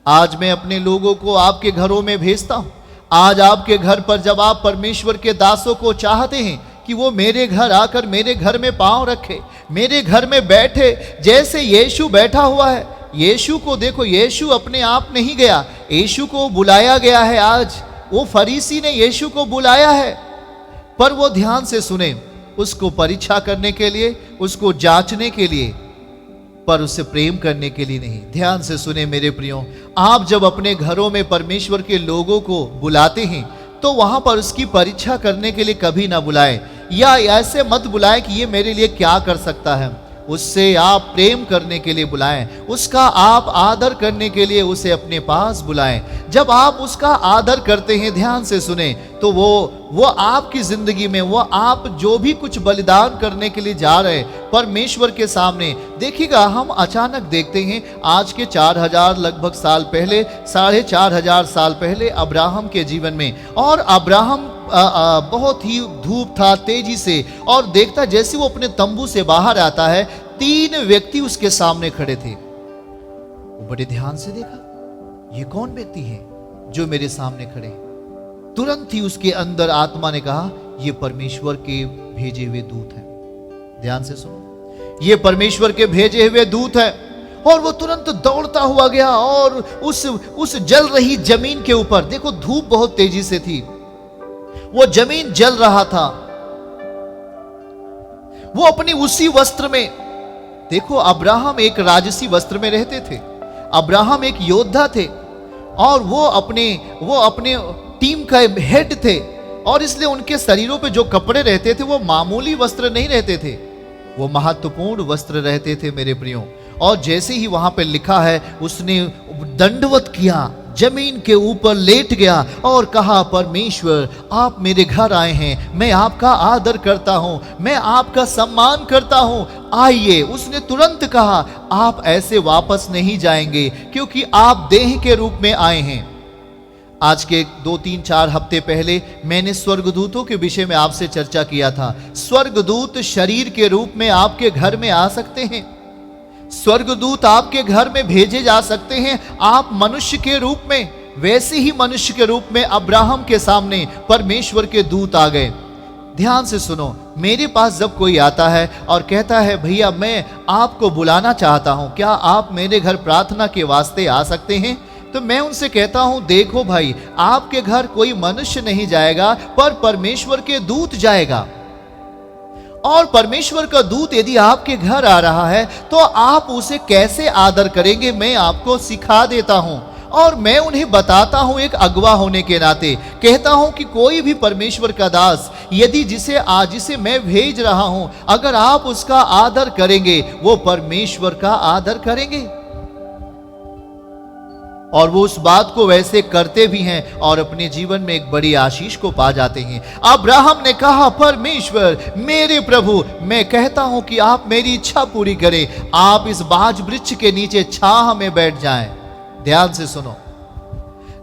आज मैं अपने लोगों को आपके घरों में भेजता हूं। आज आपके घर पर जब आप परमेश्वर के दासों को चाहते हैं कि वो मेरे घर आकर मेरे घर में पांव रखे, मेरे घर में बैठे, जैसे यीशु बैठा हुआ है। यीशु को देखो, यीशु अपने आप नहीं गया, यीशु को बुलाया गया है। आज वो फरीसी ने यीशु को बुलाया है, पर वो ध्यान से सुने, उसको परीक्षा करने के लिए, उसको जांचने के लिए, पर उससे प्रेम करने के लिए नहीं। ध्यान से सुने मेरे प्रियो, आप जब अपने घरों में परमेश्वर के लोगों को बुलाते हैं तो वहां पर उसकी परीक्षा करने के लिए कभी ना बुलाएं, या ऐसे मत बुलाएं कि ये मेरे लिए क्या कर सकता है। उससे आप प्रेम करने के लिए बुलाएं, उसका आप आदर करने के लिए उसे अपने पास बुलाएं। जब आप उसका आदर करते हैं, ध्यान से सुने, तो वो आपकी जिंदगी में, वो आप जो भी कुछ बलिदान करने के लिए जा रहे हैं परमेश्वर के सामने, देखिएगा हम अचानक देखते हैं आज के 4000 लगभग साल पहले, 4500 साल पहले अब्राहम के जीवन में, और अब्राहम बहुत ही धूप था तेजी से, और देखता जैसे वो अपने तंबू से बाहर आता है, 3 व्यक्ति उसके सामने खड़े थे। वो बड़े ध्यान से देखा, ये कौन व्यक्ति है जो मेरे सामने खड़े। तुरंत ही उसके अंदर आत्मा ने कहा, ये परमेश्वर के भेजे हुए दूत हैं। ध्यान से सुनो, ये परमेश्वर के भेजे हुए दूत हैं। और वो तुरंत दौड़ता हुआ गया और उस जल रही जमीन के ऊपर, देखो धूप बहुत तेजी से थी, वो जमीन जल रहा था, वो अपनी उसी वस्त्र में, देखो अब्राहम एक राजसी वस्त्र में रहते थे, अब्राहम एक योद्धा थे, और वो अपने टीम का हेड थे, और इसलिए उनके शरीरों पे जो कपड़े रहते थे वो मामूली वस्त्र नहीं रहते थे, वो महत्वपूर्ण वस्त्र रहते थे मेरे प्रियो। और जैसे ही वहां पे लिखा है, उसने दंडवत किया, जमीन के ऊपर लेट गया और कहा, परमेश्वर आप मेरे घर आए हैं, मैं आपका आदर करता हूं, मैं आपका सम्मान करता हूं, आइए। उसने तुरंत कहा, आप ऐसे वापस नहीं जाएंगे क्योंकि आप देह के रूप में आए हैं। आज के 2-3-4 हफ्ते पहले मैंने स्वर्गदूतों के विषय में आपसे चर्चा किया था। स्वर्गदूत शरीर के रूप में आपके घर में आ सकते हैं, स्वर्गदूत आपके घर में भेजे जा सकते हैं, आप मनुष्य के रूप में। वैसे ही मनुष्य के रूप में अब्राहम के सामने परमेश्वर के दूत आ गए। ध्यान से सुनो, मेरे पास जब कोई आता है और कहता है, भैया मैं आपको बुलाना चाहता हूं, क्या आप मेरे घर प्रार्थना के वास्ते आ सकते हैं, तो मैं उनसे कहता हूं, देखो भाई, आपके घर कोई मनुष्य नहीं जाएगा, पर परमेश्वर के दूत जाएगा। और परमेश्वर का दूत यदि आपके घर आ रहा है तो आप उसे कैसे आदर करेंगे, मैं आपको सिखा देता हूं। और मैं उन्हें बताता हूं, एक अगवा होने के नाते कहता हूं कि कोई भी परमेश्वर का दास यदि जिसे मैं भेज रहा हूं, अगर आप उसका आदर करेंगे, वो परमेश्वर का आदर करेंगे। और वो उस बात को वैसे करते भी हैं और अपने जीवन में एक बड़ी आशीष को पा जाते हैं। अब्राहम ने कहा, परमेश्वर मेरे प्रभु, मैं कहता हूं कि आप मेरी इच्छा पूरी करें, आप इस बाज वृक्ष के नीचे छाह में बैठ जाएं। ध्यान से सुनो,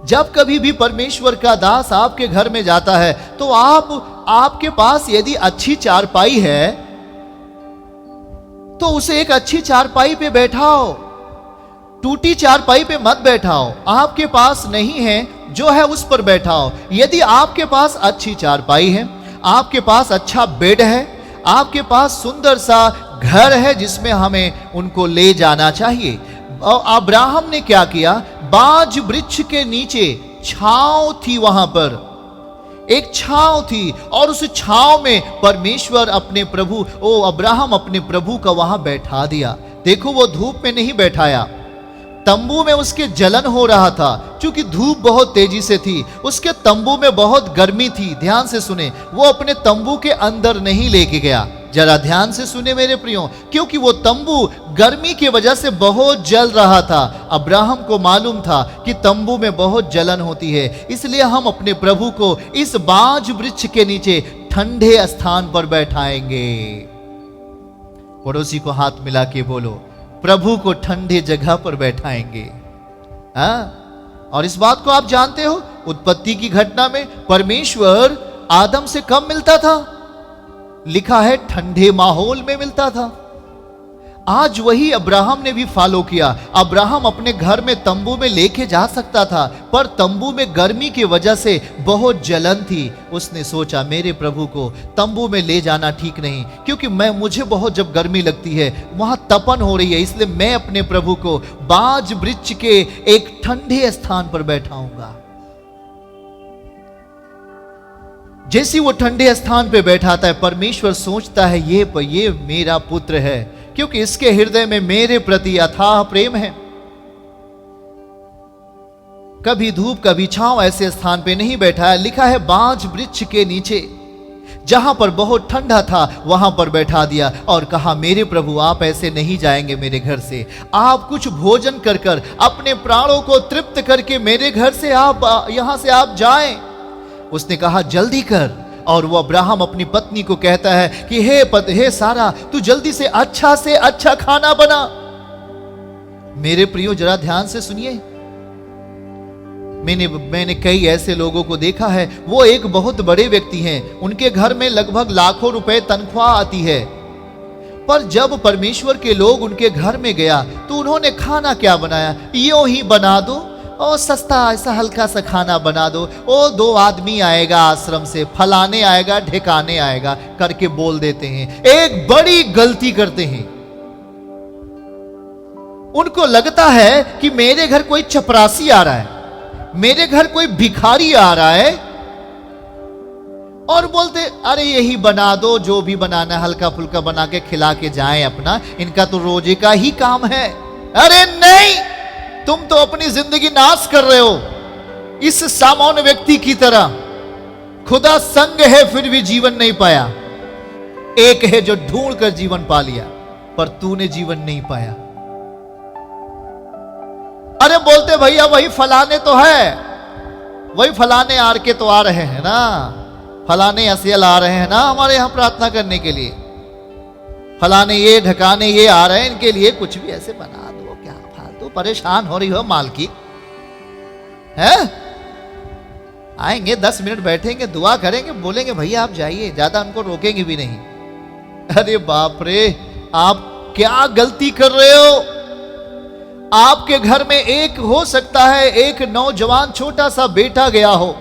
जब कभी भी परमेश्वर का दास आपके घर में जाता है तो आपके पास यदि अच्छी चारपाई है तो उसे एक अच्छी चारपाई पे बैठाओ, टूटी चारपाई पे मत बैठाओ। आपके पास नहीं है, जो है उस पर बैठाओ। यदि आपके पास अच्छी चारपाई है, आपके पास अच्छा बेड है, आपके पास सुंदर सा घर है जिसमें हमें उनको ले जाना चाहिए। और अब्राहम ने क्या किया, बाज वृक्ष के नीचे छांव थी, वहां पर एक छांव थी, और उस छांव में परमेश्वर अपने प्रभु, अब्राहम अपने प्रभु का वहां बैठा दिया। देखो वो धूप में नहीं बैठाया, तंबू में उसके जलन हो रहा था, क्योंकि धूप बहुत तेजी से थी, उसके तंबू में बहुत गर्मी थी। ध्यान से सुने, वो अपने तंबू के अंदर नहीं लेके गया। जरा ध्यान से सुने मेरे प्रियो, क्योंकि वो तंबू गर्मी की वजह से बहुत जल रहा था। अब्राहम को मालूम था कि तंबू में बहुत जलन होती है, इसलिए हम अपने प्रभु को इस बाज वृक्ष के नीचे ठंडे स्थान पर बैठाएंगे। पड़ोसी को हाथ मिला के बोलो, प्रभु को ठंडे जगह पर बैठाएंगे। और इस बात को आप जानते हो, उत्पत्ति की घटना में परमेश्वर आदम से कब मिलता था? लिखा है ठंडे माहौल में मिलता था। आज वही अब्राहम ने भी फॉलो किया। अब्राहम अपने घर में तंबू में लेके जा सकता था, पर तंबू में गर्मी की वजह से बहुत जलन थी। उसने सोचा मेरे प्रभु को तंबू में ले जाना ठीक नहीं, क्योंकि मुझे बहुत जब गर्मी लगती है वहां तपन हो रही है, इसलिए मैं अपने प्रभु को बाज वृक्ष के एक ठंडे स्थान पर बैठाऊंगा। जैसे वो ठंडे स्थान पे बैठाता है, परमेश्वर सोचता है ये मेरा पुत्र है, क्योंकि इसके हृदय में मेरे प्रति अथाह प्रेम है। कभी धूप कभी छांव ऐसे स्थान पे नहीं बैठा है। लिखा है बांज वृक्ष के नीचे, जहां पर बहुत ठंडा था वहां पर बैठा दिया और कहा मेरे प्रभु आप ऐसे नहीं जाएंगे मेरे घर से, आप कुछ भोजन कर कर अपने प्राणों को तृप्त करके मेरे घर से आप यहां से आप जाएं। उसने कहा जल्दी कर। और वो अब्राहम अपनी पत्नी को कहता है कि हे सारा, तू जल्दी से अच्छा खाना बना। मेरे प्रियो जरा ध्यान से सुनिए, मैंने कई ऐसे लोगों को देखा है, वो एक बहुत बड़े व्यक्ति हैं, उनके घर में लगभग लाखों रुपए तनख्वाह आती है, पर जब परमेश्वर के लोग उनके घर में गया तो उन्होंने खाना क्या बनाया, यूं ही बना दो और सस्ता ऐसा हल्का सा खाना बना दो, ओ 2 आदमी आएगा आश्रम से, फलाने आएगा ढिकाने आएगा करके बोल देते हैं। एक बड़ी गलती करते हैं। उनको लगता है कि मेरे घर कोई चपरासी आ रहा है, मेरे घर कोई भिखारी आ रहा है, और बोलते अरे यही बना दो, जो भी बनाना हल्का फुल्का बना के खिला के जाएं अपना, इनका तो रोजे का ही काम है। अरे नहीं, तुम तो अपनी जिंदगी नाश कर रहे हो इस सामान्य व्यक्ति की तरह। खुदा संग है फिर भी जीवन नहीं पाया, एक है जो ढूंढ कर जीवन पा लिया, पर तूने जीवन नहीं पाया। अरे बोलते भैया वही फलाने तो है, वही फलाने आर के तो आ रहे हैं ना, फलाने असियल आ रहे हैं ना हमारे यहां प्रार्थना करने के लिए, फलाने ये ढकाने ये आ रहे हैं, इनके लिए कुछ भी ऐसे बना दो। क्या फालतू परेशान हो रही हो मालकी है? आएंगे 10 मिनट बैठेंगे, दुआ करेंगे, बोलेंगे भैया आप जाइए, ज्यादा उनको रोकेंगे भी नहीं। अरे बाप रे, आप क्या गलती कर रहे हो? आपके घर में एक हो सकता है एक नौजवान छोटा सा बेटा गया हो,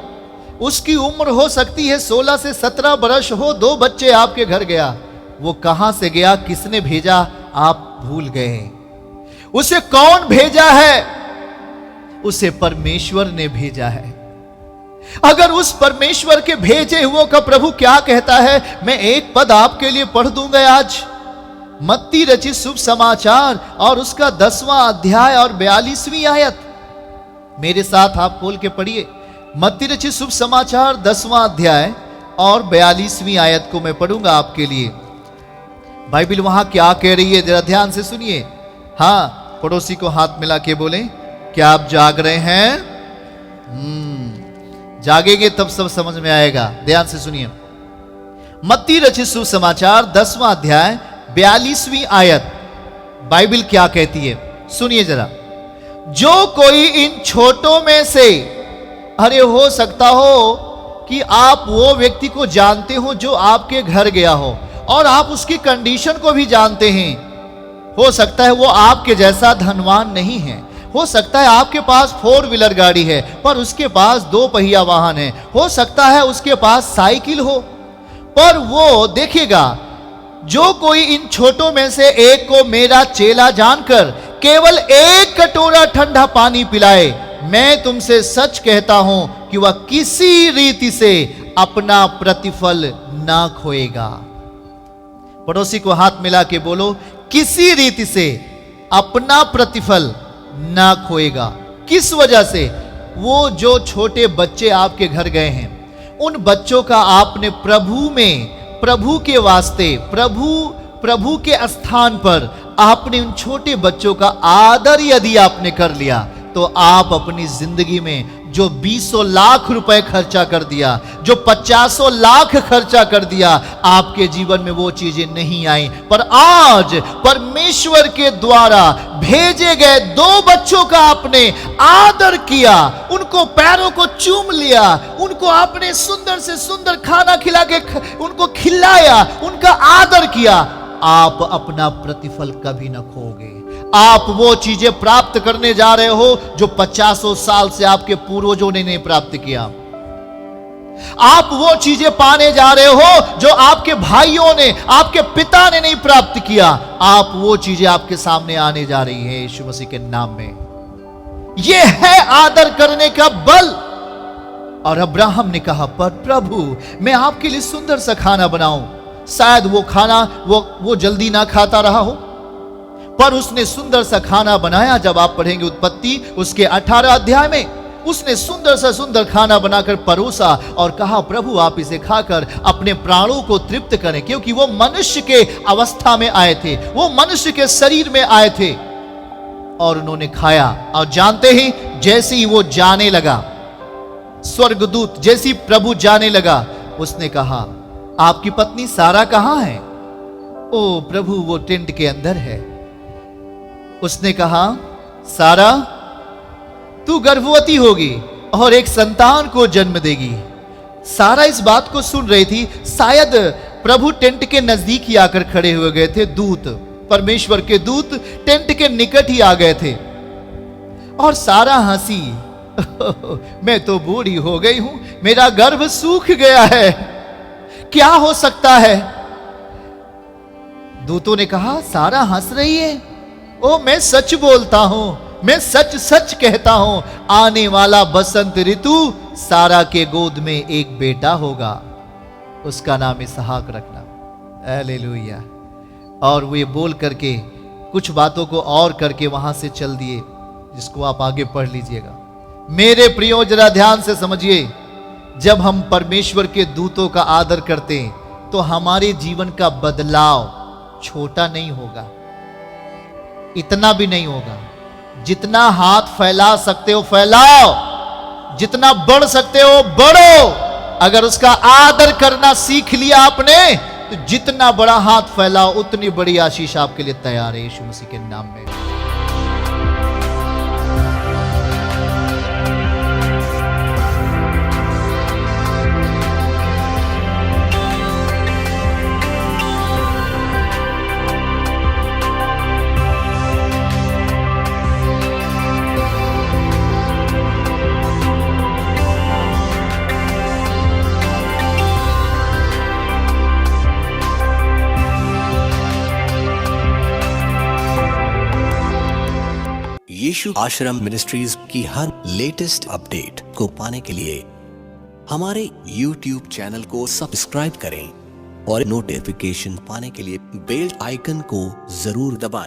उसकी उम्र हो सकती है 16 से 17 वर्ष हो, 2 बच्चे आपके घर गया। वो कहां से गया, किसने भेजा, आप भूल गए। उसे कौन भेजा है? उसे परमेश्वर ने भेजा है। अगर उस परमेश्वर के भेजे हुए का प्रभु क्या कहता है, मैं एक पद आपके लिए पढ़ दूंगा आज। मत्ती रचित शुभ समाचार और उसका 10वां अध्याय और 42वीं आयत मेरे साथ आप खोल के पढ़िए। मत्ती रचित शुभ समाचार 10वां अध्याय और 42वीं आयत को मैं पढ़ूंगा आपके लिए। बाइबल वहां क्या कह रही है, जरा ध्यान से सुनिए। हाँ, पड़ोसी को हाथ मिला के बोले क्या आप जाग रहे हैं? जागेंगे तब सब समझ में आएगा। ध्यान से सुनिए, मत्ती रचित शुभ समाचार 10वां अध्याय 42वीं आयत बाइबल क्या कहती है, सुनिए जरा। जो कोई इन छोटों में से, अरे हो सकता हो कि आप वो व्यक्ति को जानते हो जो आपके घर गया हो और आप उसकी कंडीशन को भी जानते हैं। हो सकता है वो आपके जैसा धनवान नहीं है, हो सकता है आपके पास 4 व्हीलर गाड़ी है पर उसके पास 2 पहिया वाहन है, हो सकता है उसके पास साइकिल हो, पर वो देखिएगा, जो कोई इन छोटों में से एक को मेरा चेला जानकर केवल 1 कटोरा ठंडा पानी पिलाए, मैं तुमसे सच कहता हूं कि वह किसी रीति से अपना प्रतिफल ना खोएगा। पड़ोसी को हाथ मिला के बोलो, किसी रीति से अपना प्रतिफल ना खोएगा। किस वजह से? वो जो छोटे बच्चे आपके घर गए हैं, उन बच्चों का आपने प्रभु में, प्रभु के वास्ते, प्रभु के स्थान पर आपने उन छोटे बच्चों का आदर यदि आपने कर लिया, तो आप अपनी जिंदगी में जो 20 लाख रुपए खर्चा कर दिया, जो 50 लाख खर्चा कर दिया, आपके जीवन में वो चीजें नहीं आई। पर आज परमेश्वर के द्वारा भेजे गए 2 बच्चों का आपने आदर किया, उनको पैरों को चूम लिया, उनको आपने सुंदर से सुंदर खाना खिला के उनको खिलाया, उनका आदर किया। आप अपना प्रतिफल कभी न खोगे। आप वो चीजें प्राप्त करने जा रहे हो जो 50 साल से आपके पूर्वजों ने नहीं प्राप्त किया। आप वो चीजें पाने जा रहे हो जो आपके भाइयों ने, आपके पिता ने नहीं प्राप्त किया। आप वो चीजें आपके सामने आने जा रही है यीशु मसीह के नाम में। यह है आदर करने का बल। और अब्राहम ने कहा, पर प्रभु मैं आपके लिए सुंदर सा खाना बनाऊं। शायद वो खाना वो जल्दी ना खाता रहा हो, पर उसने सुंदर सा खाना बनाया। जब आप पढ़ेंगे उत्पत्ति उसके 18 अध्याय में, उसने सुंदर खाना बनाकर परोसा और कहा, प्रभु आप इसे खाकर अपने प्राणों को तृप्त करें, क्योंकि वो मनुष्य के अवस्था में आए थे, वो मनुष्य के शरीर में आए थे। और उन्होंने खाया, और जानते ही जैसे ही वो जाने लगा, स्वर्गदूत जैसी प्रभु जाने लगा, उसने कहा, आपकी पत्नी सारा कहां है? ओ प्रभु वो टेंट के अंदर है। उसने कहा, सारा तू गर्भवती होगी और एक संतान को जन्म देगी। सारा इस बात को सुन रही थी। शायद प्रभु टेंट के नजदीक ही आकर खड़े हुए गए थे। दूत, परमेश्वर के दूत टेंट के निकट ही आ गए थे। और सारा हंसी, मैं तो बूढ़ी हो गई हूं, मेरा गर्भ सूख गया है, क्या हो सकता है? दूतों ने कहा, सारा हंस रही है? ओ मैं सच बोलता हूं, मैं सच सच कहता हूं, आने वाला बसंत ऋतु सारा के गोद में एक बेटा होगा, उसका नाम इसहाक रखना। हालेलुया। और वो ये बोल करके कुछ बातों को और करके वहां से चल दिए, जिसको आप आगे पढ़ लीजिएगा। मेरे प्रियो जरा ध्यान से समझिए, जब हम परमेश्वर के दूतों का आदर करते हैं तो हमारे जीवन का बदलाव छोटा नहीं होगा, इतना भी नहीं होगा। जितना हाथ फैला सकते हो फैलाओ, जितना बढ़ सकते हो बढ़ो। अगर उसका आदर करना सीख लिया आपने तो जितना बड़ा हाथ फैलाओ उतनी बड़ी आशीष आपके लिए तैयार है यीशु मसीह के नाम में। यीशु आश्रम मिनिस्ट्रीज की हर लेटेस्ट अपडेट को पाने के लिए हमारे YouTube चैनल को सब्सक्राइब करें और नोटिफिकेशन पाने के लिए बेल आइकन को जरूर दबाएं।